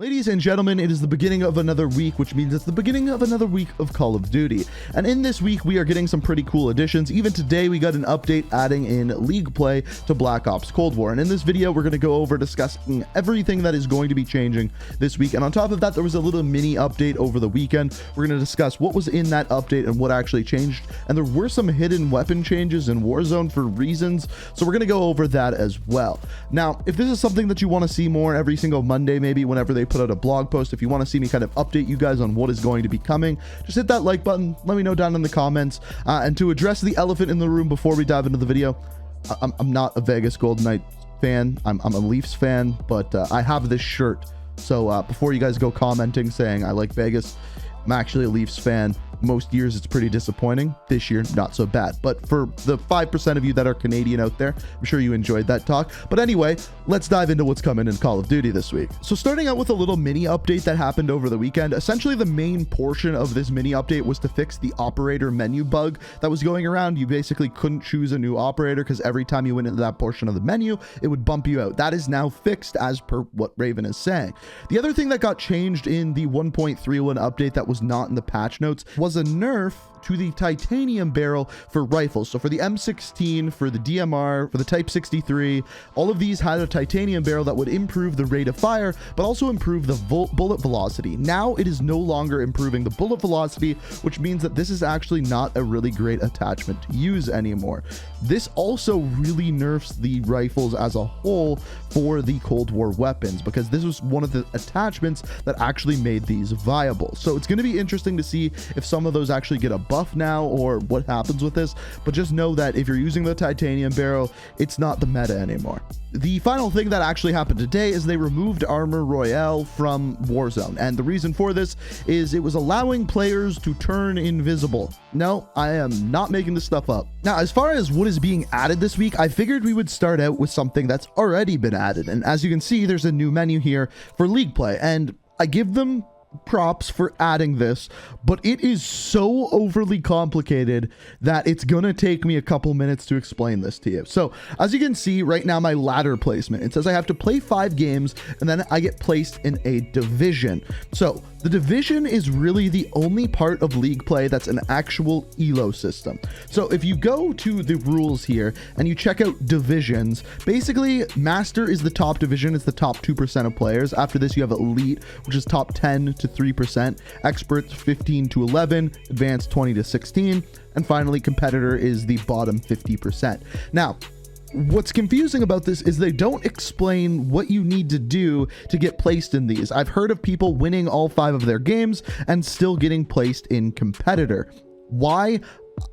Ladies and gentlemen, it is the beginning of another week, which means it's the beginning of another week of Call of Duty. And in this week, we are getting some pretty cool additions. Even today, we got an update adding in League play to Black Ops Cold War. And in this video, we're going to go over discussing everything that is going to be changing this week. And on top of that, there was a little mini update over the weekend. We're going to discuss what was in that update and what actually changed. And there were some hidden weapon changes in Warzone for reasons. So we're going to go over that as well. Now, if this is something that you want to see more every single Monday, maybe whenever they put out a blog post, if you want to see me kind of update you guys on what is going to be coming, just hit that like button, let me know down in the comments. And to address the elephant in the room before we dive into the video, I'm not a Vegas Golden Knights fan. I'm a Leafs fan, but I have this shirt. So before you guys go commenting saying I like Vegas, I'm actually a Leafs fan. Most years it's pretty disappointing. This year, not so bad. But for the 5% of you that are Canadian out there, I'm sure you enjoyed that talk. But anyway, let's dive into what's coming in Call of Duty this week. So starting out with a little mini update that happened over the weekend. Essentially, the main portion of this mini update was to fix the operator menu bug that was going around. You basically couldn't choose a new operator because every time you went into that portion of the menu, it would bump you out. That is now fixed as per what Raven is saying. The other thing that got changed in the 1.31 update that was not in the patch notes was a nerf to the titanium barrel for rifles. So for the M16, for the DMR, for the Type 63, all of these had a titanium barrel that would improve the rate of fire, but also improve the bullet velocity. Now it is no longer improving the bullet velocity, which means that this is actually not a really great attachment to use anymore. This also really nerfs the rifles as a whole for the Cold War weapons, because this was one of the attachments that actually made these viable. So it's going to be interesting to see if some of those actually get a buff now or what happens with this, but just know that if you're using the titanium barrel, it's not the meta anymore. The final thing that actually happened today is they removed Armor Royale from Warzone, and the reason for this is it was allowing players to turn invisible. No, I am not making this stuff up. Now, as far as what is being added this week, I figured we would start out with something that's already been added, and as you can see, there's a new menu here for League play, and I give them props for adding this, but it is so overly complicated that it's gonna take me a couple minutes to explain this to you. So as you can see right now, my ladder placement, it says I have to play 5 games and then I get placed in a division. So the division is really the only part of League play that's an actual elo system. So if you go to the rules here and you check out divisions, basically Master is the top division. It's the top 2% of players. After this, you have Elite, which is top 10 to 3%, Experts 15 to 11, Advanced 20 to 16, and finally Competitor is the bottom 50%. Now, what's confusing about this is they don't explain what you need to do to get placed in these. I've heard of people winning all 5 of their games and still getting placed in Competitor. Why?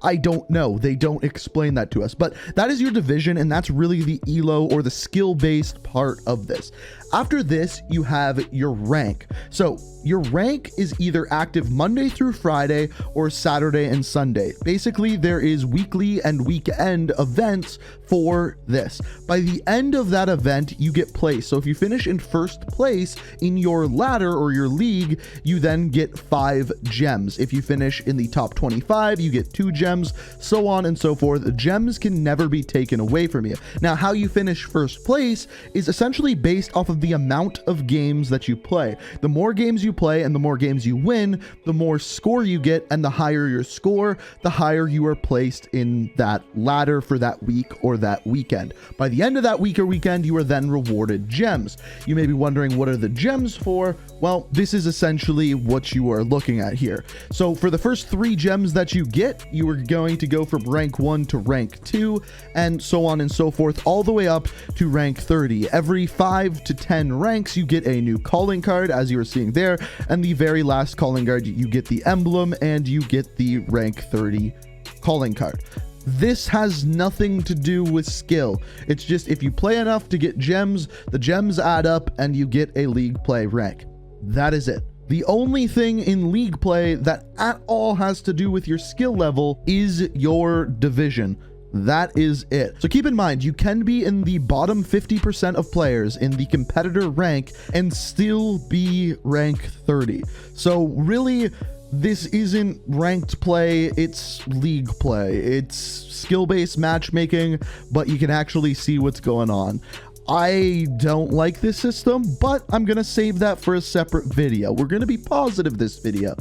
I don't know. They don't explain that to us, but that is your division, and that's really the elo or the skill-based part of this. After this, you have your rank. So your rank is either active Monday through Friday or Saturday and Sunday. Basically, there is weekly and weekend events for this. By the end of that event, you get placed. So if you finish in first place in your ladder or your league, you then get 5 gems. If you finish in the top 25, you get 2 gems, so on and so forth. The gems can never be taken away from you. Now, how you finish first place is essentially based off of the amount of games that you play. The more games you play and the more games you win, the more score you get, and the higher your score, the higher you are placed in that ladder for that week or that weekend. By the end of that week or weekend, you are then rewarded gems. You may be wondering, what are the gems for? Well, this is essentially what you are looking at here. So for the first 3 gems that you get, you are going to go from rank 1 to rank 2, and so on and so forth, all the way up to rank 30. Every 5 to 10 ranks, you get a new calling card, as you are seeing there, and the very last calling card, you get the emblem and you get the rank 30 calling card. This has nothing to do with skill. It's just if you play enough to get gems, the gems add up and you get a League play rank. That is it. The only thing in League play that at all has to do with your skill level is your division. That is it. So keep in mind, you can be in the bottom 50% of players in the competitor rank and still be rank 30. So really, this isn't ranked play, it's League play. It's skill-based matchmaking, but you can actually see what's going on. I don't like this system, but I'm gonna save that for a separate video. We're gonna be positive this video,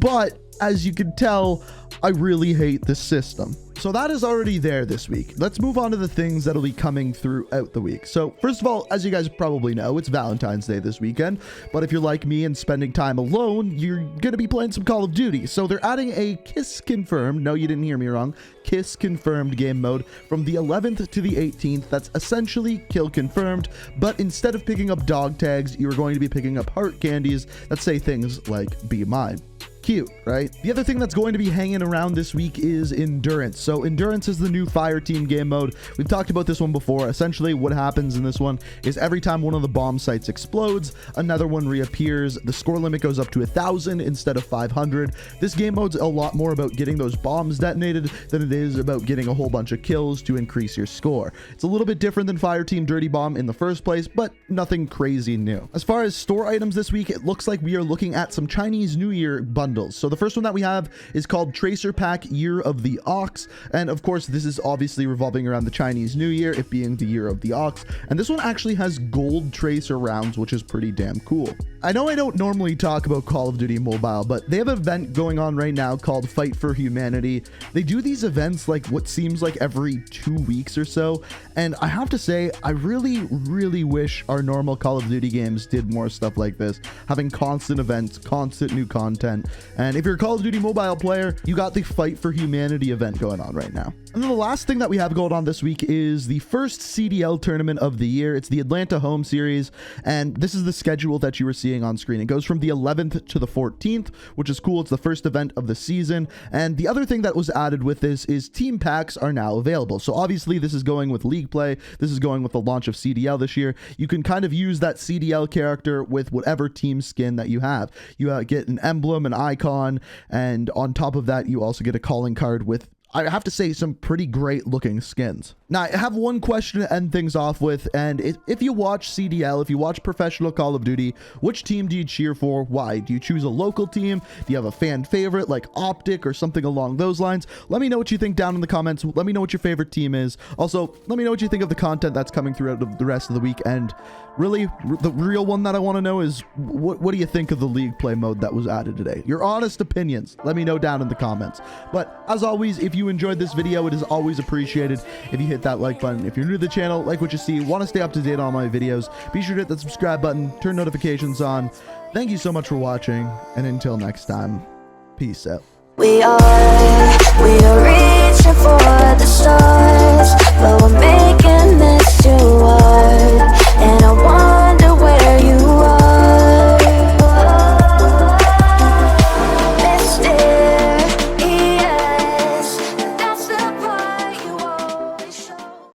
but as you can tell, I really hate this system. So that is already there this week. Let's move on to the things that'll be coming throughout the week. So first of all, as you guys probably know, it's Valentine's Day this weekend. But if you're like me and spending time alone, you're going to be playing some Call of Duty. So they're adding a Kiss Confirmed. No, you didn't hear me wrong. Kiss Confirmed game mode from the 11th to the 18th. That's essentially Kill Confirmed. But instead of picking up dog tags, you're going to be picking up heart candies that say things like, "Be mine." Cute, right? The other thing that's going to be hanging around this week is Endurance. So Endurance is the new fire team game mode. We've talked about this one before. Essentially what happens in this one is every time one of the bomb sites explodes, another one reappears. The score limit goes up to 1,000 instead of 500. This game mode's a lot more about getting those bombs detonated than it is about getting a whole bunch of kills to increase your score. It's a little bit different than Fire Team Dirty Bomb in the first place, but nothing crazy new. As far as store items this week, it looks like we are looking at some Chinese New Year bundles. So the first one that we have is called Tracer Pack Year of the Ox, and of course this is obviously revolving around the Chinese New Year, it being the Year of the Ox, and this one actually has gold tracer rounds, which is pretty damn cool. I know I don't normally talk about Call of Duty Mobile, but they have an event going on right now called Fight for Humanity. They do these events like what seems like every 2 weeks or so, and I have to say I really wish our normal Call of Duty games did more stuff like this, having constant events, constant new content. And if you're a Call of Duty Mobile player, you got the Fight for Humanity event going on right now. And then the last thing that we have going on this week is the first CDL tournament of the year. It's the Atlanta Home Series, and this is the schedule that you were seeing on screen. It goes from the 11th to the 14th, which is cool. It's the first event of the season. And the other thing that was added with this is team packs are now available. So obviously this is going with League Play. This is going with the launch of CDL this year. You can kind of use that CDL character with whatever team skin that you have. You get an emblem, an icon, and on top of that, you also get a calling card with, I have to say, some pretty great looking skins. Now, I have one question to end things off with, and if you watch CDL, if you watch professional Call of Duty, which team do you cheer for? Why? Do you choose a local team? Do you have a fan favorite like Optic or something along those lines? Let me know what you think down in the comments. Let me know what your favorite team is. Also, let me know what you think of the content that's coming throughout the rest of the week. And really, the real one that I want to know is what do you think of the League Play mode that was added today? Your honest opinions. Let me know down in the comments. But as always, if you enjoyed this video, it is always appreciated if you hit that like button. If you're new to the channel, like what you see, want to stay up to date on my videos, be sure to hit that subscribe button, turn notifications on. Thank you so much for watching, and until next time, peace out. We are reaching for the stars, but we're making this to us.